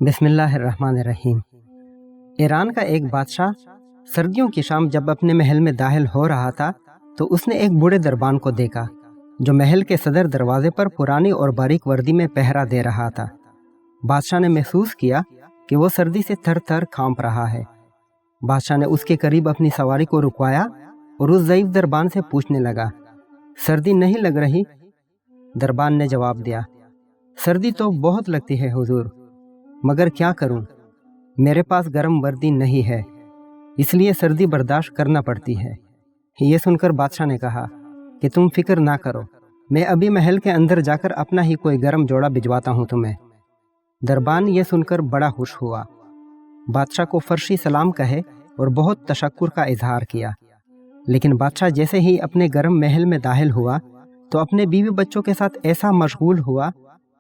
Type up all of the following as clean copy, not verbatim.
बिस्मिल्लाहिर्रहमानिर्रहीम। ईरान का एक बादशाह सर्दियों की शाम जब अपने महल में दाखिल हो रहा था तो उसने एक बूढ़े दरबान को देखा जो महल के सदर दरवाजे पर पुरानी और बारीक वर्दी में पहरा दे रहा था। बादशाह ने महसूस किया कि वो सर्दी से थर थर कांप रहा है। बादशाह ने उसके करीब अपनी सवारी को रुकवाया और उस ज़ईफ दरबान से पूछने लगा, सर्दी नहीं लग रही? दरबान ने जवाब दिया, सर्दी तो बहुत लगती है हुजूर, मगर क्या करूं, मेरे पास गर्म वर्दी नहीं है, इसलिए सर्दी बर्दाश्त करना पड़ती है। ये सुनकर बादशाह ने कहा कि तुम फिक्र ना करो, मैं अभी महल के अंदर जाकर अपना ही कोई गर्म जोड़ा भिजवाता हूं तुम्हें। दरबान ये सुनकर बड़ा खुश हुआ। बादशाह को फर्शी सलाम कहे और बहुत तशक्कुर का इजहार किया। लेकिन बादशाह जैसे ही अपने गर्म महल में दाखिल हुआ तो अपने बीवी बच्चों के साथ ऐसा मशगूल हुआ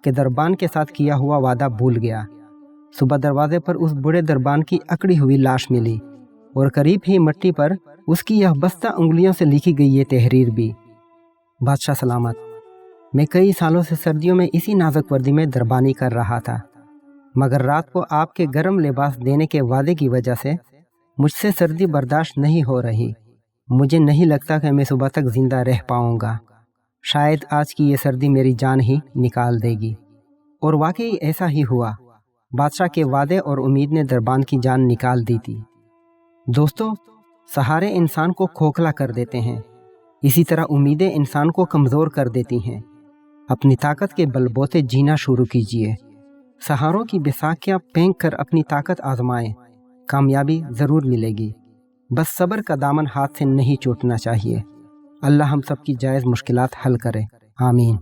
कि दरबान के साथ किया हुआ वादा भूल गया। सुबह दरवाजे पर उस बूढ़े दरबान की अकड़ी हुई लाश मिली और करीब ही मिट्टी पर उसकी यह बस्ता उंगलियों से लिखी गई ये तहरीर भी, बादशाह सलामत, मैं कई सालों से सर्दियों में इसी नाजुक वर्दी में दरबानी कर रहा था, मगर रात को आपके गर्म लिबास देने के वादे की वजह से मुझसे सर्दी बर्दाश्त नहीं हो रही। मुझे नहीं लगता कि मैं सुबह तक जिंदा रह पाऊंगा। शायद आज की ये सर्दी मेरी जान ही निकाल देगी। और वाकई ऐसा ही हुआ। बादशाह के वादे और उम्मीद ने दरबान की जान निकाल दी थी। दोस्तों, सहारे इंसान को खोखला कर देते हैं, इसी तरह उम्मीदें इंसान को कमज़ोर कर देती हैं। अपनी ताकत के बलबूते जीना शुरू कीजिए। सहारों की बैसाखियाँ फेंक कर अपनी ताकत आजमाएं, कामयाबी ज़रूर मिलेगी। बस सब्र का दामन हाथ से नहीं छूटना चाहिए। अल्लाह हम सब की जायज़ मुश्किलात हल करे। आमीन।